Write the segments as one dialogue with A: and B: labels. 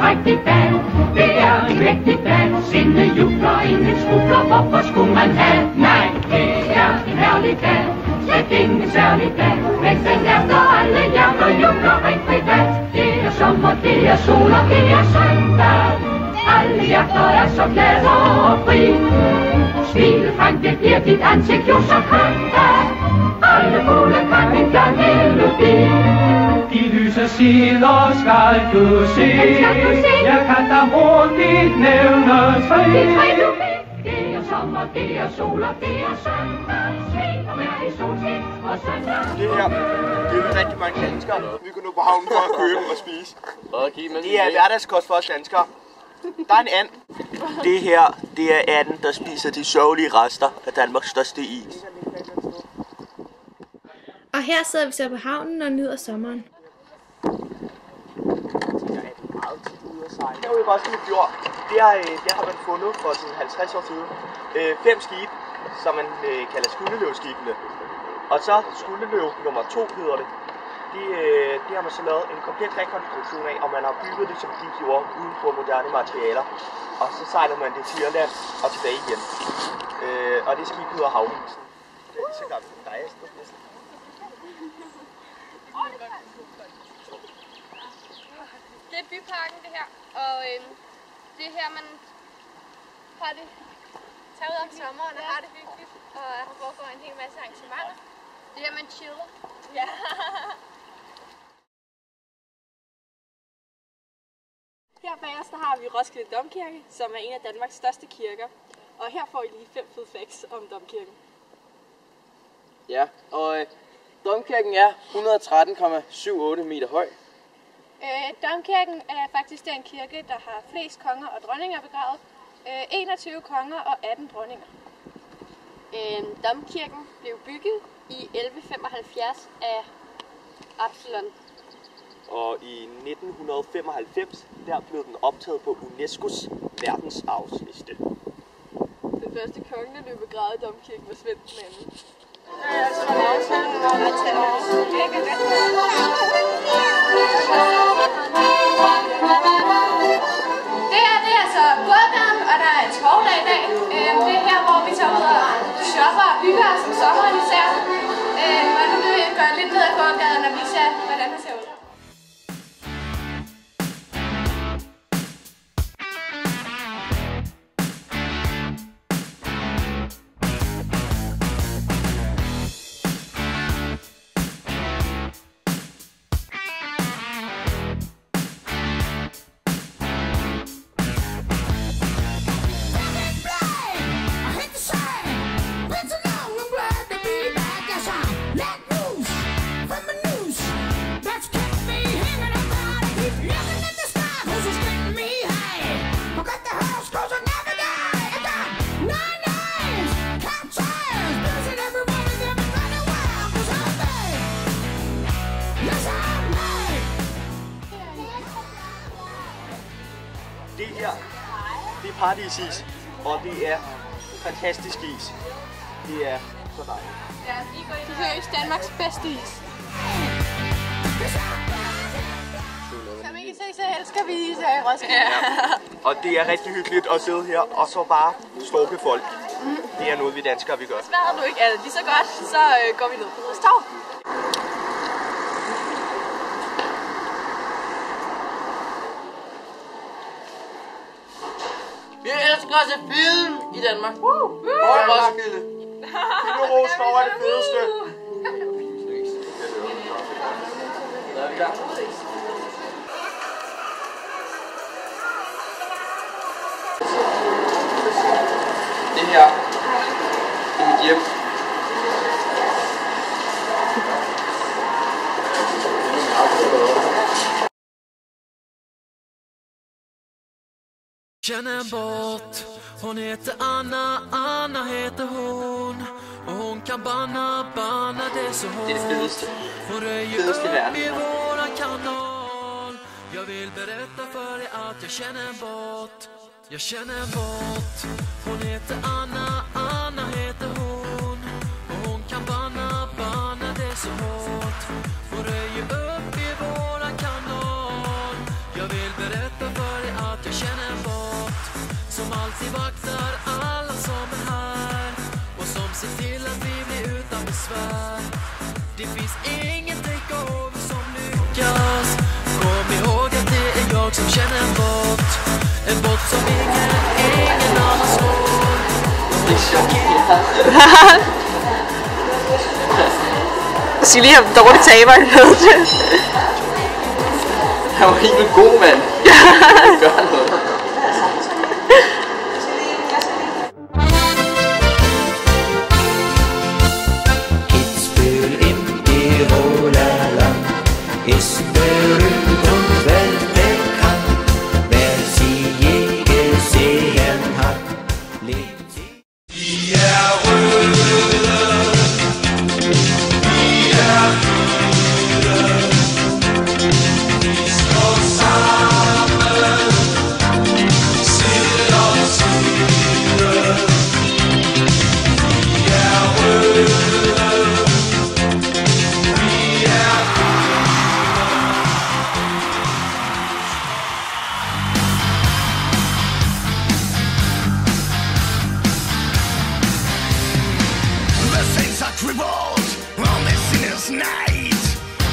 A: rigtig dag. Det er en vigtig dag. Sinde jubler, ingen skrubler. Hvorfor skulle man have? Nej, det er en herlig dag. Slet ingen særlig dag. Men den hjerter alle hjerter jubler rigtig dag. Det er sommer, det er sol og det er søndag. Alle hjerter er så glade og fri. Smil frem, det bliver dit ansigt jo så kønt. Alle fugle kan en glad melodi. De lyse sider skal du se. Jeg kan da hurtigt nævne tre. Det er sommer, det er sol og det er søndag. Smil og vær i solskin og søndag.
B: Det her, det er rigtig mange danskere. Vi går nu på havnen for at købe og spise. Det er hverdagskost for os danskere. Der er en and. Det her, det er anden, der spiser de sørgelige rester af Danmarks største is.
C: Og her sidder vi så på havnen og nyder sommeren.
B: Herude i Roskilde Fjord, der har man fundet for sådan 50 år siden 5 skibe, som man kalder Skuldeløvskibene. Og så Skuldeløv nummer 2 hedder det. Det har man så lavet en komplet rekonstruktion af, og man har bygget det, som de gjorde, uden for moderne materialer. Og så sejler man det til Irland og tilbage igen. Og det skib hedder Havvisen. Det er så gammelt som dig, næsten.
D: Det er byparken, det her. Og det er her, man har det tager ud om sommeren og har det hyggeligt. Og der foregår en hel masse arrangementer. Det er her, man chiller. Ja.
E: Her bag os, der har vi Roskilde Domkirke, som er en af Danmarks største kirker. Og her får I lige 5 fede facts om Domkirken.
F: Ja, og Domkirken er 113,78 meter høj.
D: Domkirken er faktisk den kirke, der har flest konger og dronninger begravet. 21 konger og 18 dronninger.
E: Domkirken blev bygget i 1175 af Absalon.
B: Og i 1995, der blev den optaget på UNESCO's verdensarvsliste.
E: Den første konge, der blev begravet i Domkirken, var Svend II.
D: Det er altså gågaden, og der er en skovdag i dag. Det er her, hvor vi tager ud og shopper og hygger os om sommeren især. Og nu vil vi gøre lidt ned ad gågaden og vise jer, hvordan det ser ud.
B: Det her, det er paradisis, og det er fantastisk is. Det er så dejligt.
D: Ja, det er seriøst Danmarks bedste is. Som I kan se, så elsker vi is her i Roskilde.
B: Ja. Og det er rigtig hyggeligt at sidde her og så bare stalke folk. Det er noget, vi danskere vi gør.
E: Smager du ikke alt lige så godt, så går vi ned på Rødstav.
F: Vi elsker at se film i Danmark.
B: Og Roskilde. Hillerød Skov er det fedeste.
F: Det her er mit hjem.
G: Känner bort, hon heter Anna, Anna heter hon. Och hon kan banna det så hårt.
F: Det är det fedeste.
G: Hon röjer upp i våran kanal. Jag vill berätta för dig att jag känner bort. Jag känner bort, hon heter Anna, Anna heter hon. Och hon kan banna det så hårt. Hon röjer upp i våran kanal. Jag vill berätta för dig alltid vaktar alla som är här och som ser till att vi blir utan besvär. Det finns ingen takeover som lyckas. Kom ihåg att det är jag som känner en bot som ingen annan slår.
E: Jeg skal lige have dårlig taber i noget til.
F: Han var helt god, mand. Gør noget.
G: Et spil ind i Rålaland. Esper ut og vælge kan. Vær sig ikke se en hat. Vi er røde. Vi er røde. Vi står sammen. Side om side. Vi er røde. Vi er the saints are crippled on this sinner's night.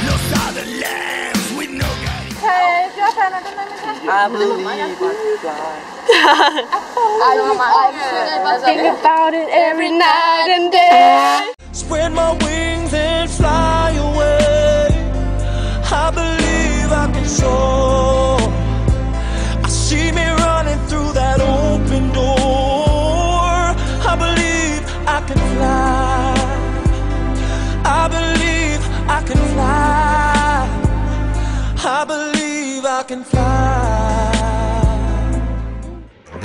G: Lost are the lambs with no guide.
F: I believe I fly.
E: Think about it every night and day.
G: Spread my wings and fly away. I believe I can soar. I see me running through that open door. I believe I can fly. I believe I can fly. I believe I can fly.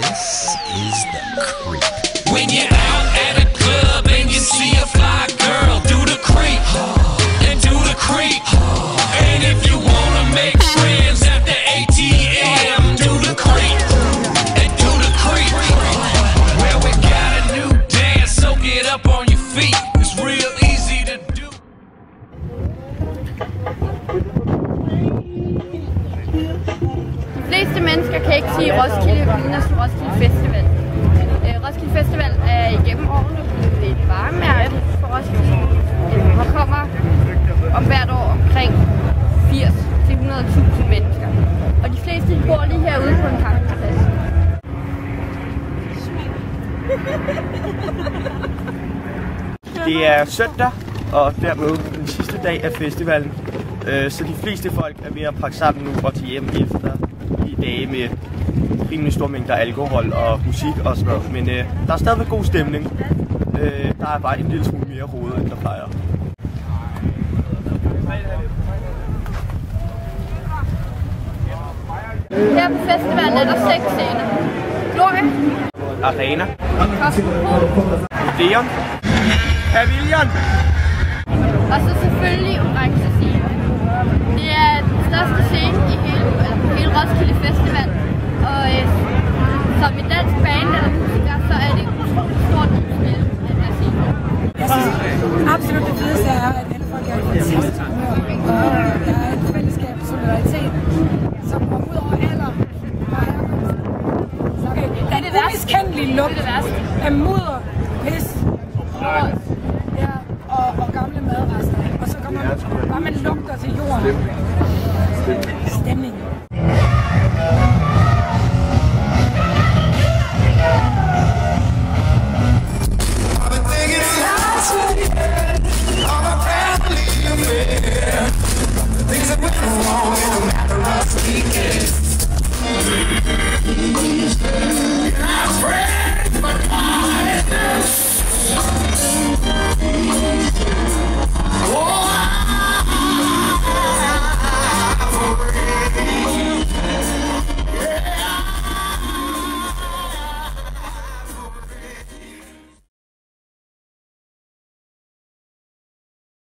H: This is the creep.
G: When you're out at a club and you see a fly girl, do the creep and do the creep. And if you wanna make friends at the ATM, do the creep and do the creep. Well, we got a new dance, so get up on your feet. It's real easy to do.
D: De fleste mennesker kan ikke sige Roskilde uden at sige Roskilde Festival. Roskilde Festival er igennem årene blevet et varemærke for Roskilde. Der kommer om hvert år omkring 80-100.000 mennesker. Og de fleste de bor lige herude på en campingplads.
B: Det er søndag, og dermed den sidste dag af festivalen. Så de fleste folk er ved at pakke sammen nu og til hjem efter de dage med rimelig store mængder alkohol og musik og sådan noget. Men der er stadigvæk god stemning. Der er bare en lille smule mere rodet, end der plejer.
D: Her på festivalen er der 6 scener. Gloria,
B: Arena,
D: Cosmopol,
B: Odeon, Pavilion.
D: og så selvfølgelig Orange Scene. Det er den største scene i hele Roskilde Festival. Og som et dansk band eller musiker, så er det et utroligt stort udspil, den her scene.
I: Jeg synes absolut det fedeste er, at alle folk er i fantastisk humør, og der er et fællesskab og solidaritet, som går ud over alder og herkomst. Så det er det umiskendelige lugt af mudder, pis, ja, og gamle madrester. Og så kommer man lugter til jorden. Stemning.
G: Things that went wrong in a matter of weekends.